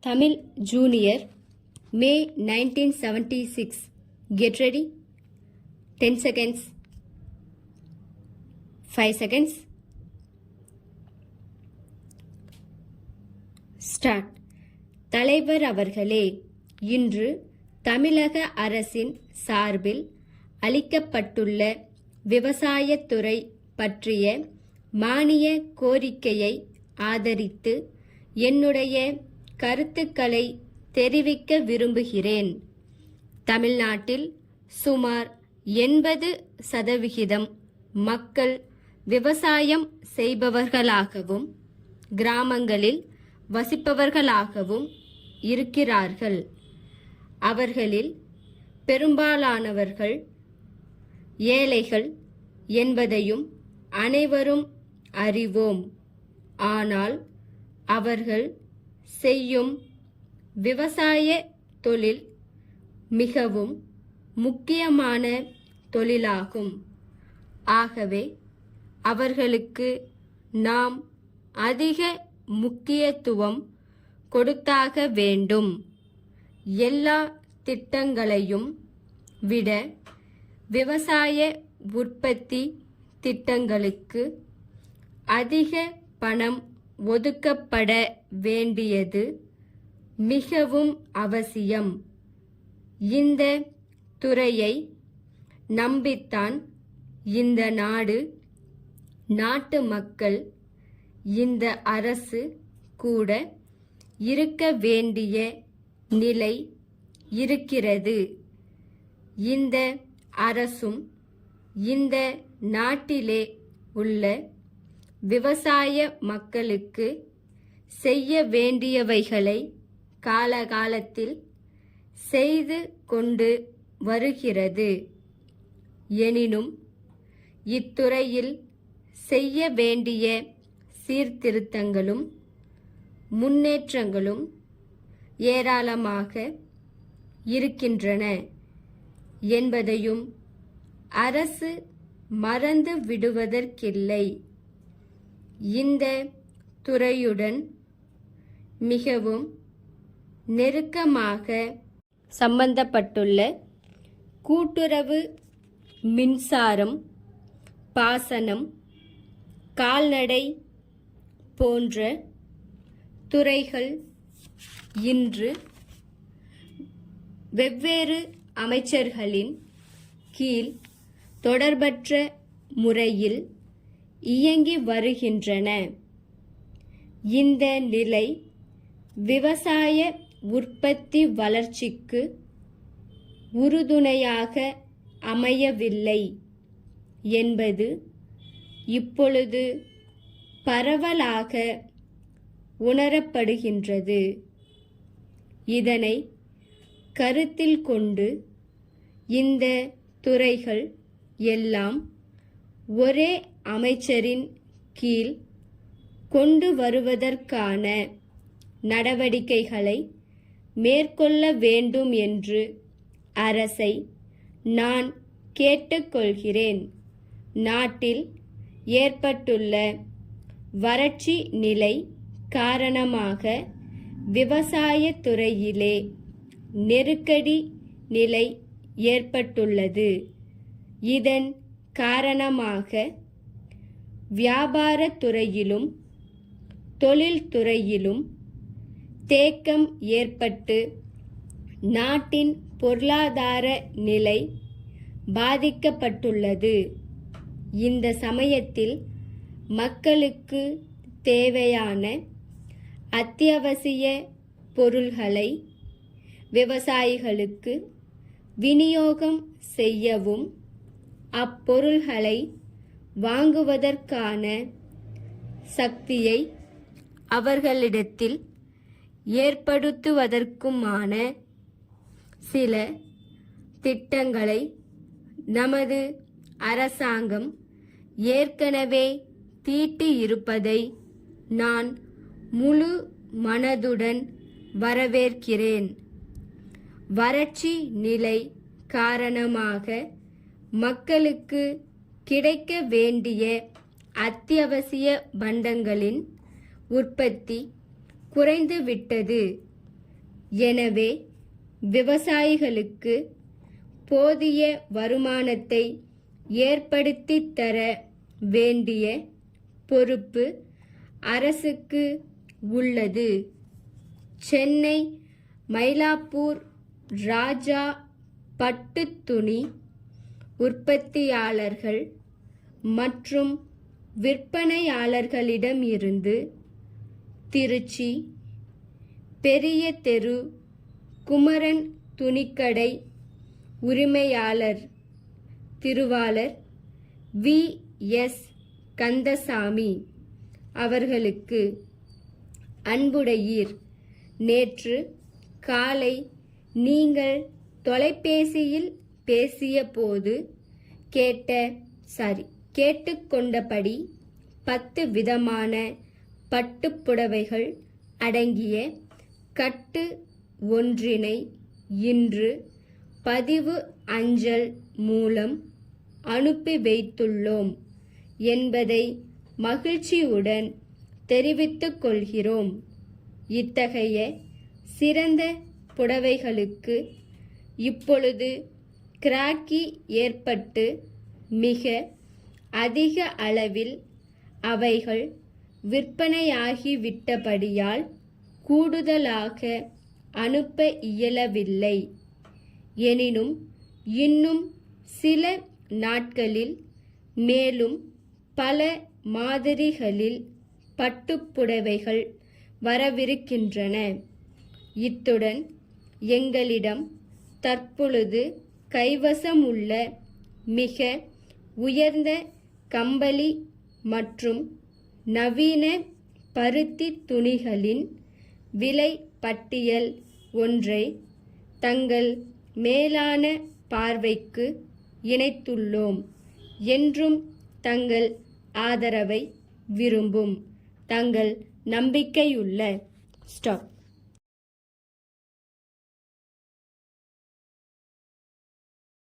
Tamil Junior, May 1976. Get ready. 10 seconds. 5 seconds. Start. தலைவர் அவர்களே, இன்று தமிழக அரசின் சார்பில் அளிக்கப்பட்டுள்ள விவசாயத்துறை பற்றிய மானிய கோரிக்கையை ஆதரித்து என்னுடைய கருத்துக்களை தெரிவிக்க விரும்புகிறேன். தமிழ்நாட்டில் சுமார் 80% மக்கள் விவசாயம் செய்பவர்களாகவும் கிராமங்களில் வசிப்பவர்களாகவும் இருக்கிறார்கள். அவர்களில் பெரும்பாலானவர்கள் ஏழைகள் என்பதையும் அனைவரும் அறிவோம். ஆனால் அவர்கள் செய்யும் விவசாய தொழில் மிகவும் முக்கியமான தொழிலாகும். ஆகவே அவர்களுக்கு நாம் அதிக முக்கியத்துவம் கொடுத்தாக வேண்டும். எல்லா திட்டங்களையும் விட விவசாய உற்பத்தி திட்டங்களுக்கு அதிக பணம் ஒதுக்கப்பட வேண்டியது மிகவும் அவசியம். இந்த துறையை நம்பித்தான் இந்த நாட்டு மக்கள், இந்த அரசு கூட இருக்க வேண்டிய நிலை இருக்கிறது. இந்த அரசும் இந்த நாட்டிலே உள்ள விவசாய மக்களுக்கு செய்ய வேண்டியவைகளை காலகாலத்தில் செய்து கொண்டு வருகிறது. எனினும் இத்துறையில் செய்ய வேண்டிய சீர்திருத்தங்களும் முன்னேற்றங்களும் ஏராளமாக இருக்கின்றன என்பதையும் அரசு மறந்து விடுவதற்கில்லை. இந்த துறையுடன் மிகவும் நெருக்கமாக சம்பந்தப்பட்டுள்ள கூட்டுறவு, மின்சாரம், பாசனம், கால்நடை போன்ற துறைகள் இன்று வெவ்வேறு அமைச்சர்களின் கீழ் தொடர்பற்ற முறையில் இயங்கி வருகின்றன. இந்த நிலை விவசாய உற்பத்தி வளர்ச்சிக்கு உறுதுணையாக அமையவில்லை என்பது இப்பொழுது பரவலாக உணரப்படுகின்றது. இதனை கருத்தில் கொண்டு இந்த துறைகள் எல்லாம் ஒரே அமைச்சரின் கீழ் கொண்டு வருவதற்கான நடவடிக்கைகளை மேற்கொள்ள வேண்டும் என்று அரசை நான் கேட்டுக்கொள்கிறேன். நாட்டில் ஏற்பட்டுள்ள வறட்சி நிலை காரணமாக விவசாய துறையிலே நெருக்கடி நிலை ஏற்பட்டுள்ளது. இதன் காரணமாக வியாபார துறையிலும் தொழில்துறையிலும் தேக்கம் ஏற்பட்டு நாட்டின் பொருளாதார நிலை பாதிக்கப்பட்டுள்ளது. இந்த சமயத்தில் மக்களுக்கு தேவையான அத்தியாவசிய பொருள்களை விவசாயிகளுக்கு விநியோகம் செய்யவும் அப்பொருள்களை வாங்குவதற்கான சக்தியை அவர்களிடத்தில் ஏற்படுத்துவதற்குமான சில திட்டங்களை நமது அரசாங்கம் ஏற்கனவே தீட்டியிருப்பதை நான் முழு மனதுடன் வரவேற்கிறேன். வறட்சி நிலை காரணமாக மக்களுக்கு கிடைக்க வேண்டிய அத்தியாவசிய பண்டங்களின் உற்பத்தி குறைந்துவிட்டது. எனவே விவசாயிகளுக்கு போதிய வருமானத்தை ஏற்படுத்தித் தர வேண்டிய பொறுப்பு அரசுக்கு உள்ளது. சென்னை மயிலாப்பூர் ராஜா பட்டுத் துணி உற்பத்தியாளர்கள் மற்றும் விற்பனையாளர்களிடம் இருந்து திருச்சி பெரிய தெரு குமரன் துணிக்கடை உரிமையாளர் திருவாளர் V.S. கந்தசாமி அவர்களுக்கு அன்புடையீர். நேற்று காலை நீங்கள் தொலைபேசியில் பேசிய போது கேட்டுக்கொண்டபடி 10 விதமான பட்டுப்புடவைகள் அடங்கிய கட்டு ஒன்றினை இன்று பதிவு அஞ்சல் மூலம் அனுப்பி வைத்துள்ளோம் என்பதை மகிழ்ச்சியுடன் தெரிவித்துக் கொள்கிறோம். இத்தகைய சிறந்த புடவைகளுக்கு இப்பொழுது கிராக்கி ஏற்பட்டு மிக அதிக அளவில் அவைகள் விற்பனையாகிவிட்டபடியால் கூடுதலாக அனுப்ப இயலவில்லை. எனினும் இன்னும் சில நாட்களில் மேலும் பல மாதிரிகளில் பட்டுப்புடவைகள் வரவிருக்கின்றன. இத்துடன் எங்களிடம் தற்பொழுது கைவசமுள்ள மிக உயர்ந்த கம்பளி மற்றும் நவீன பருத்தி துணிகளின் விலை பட்டியல் ஒன்றை தங்கள் மேலான பார்வைக்கு இணைத்துள்ளோம். என்றும் தங்கள் ஆதரவை விரும்பும் தங்கள் நம்பிக்கையுள்ள ஸ்டாப்.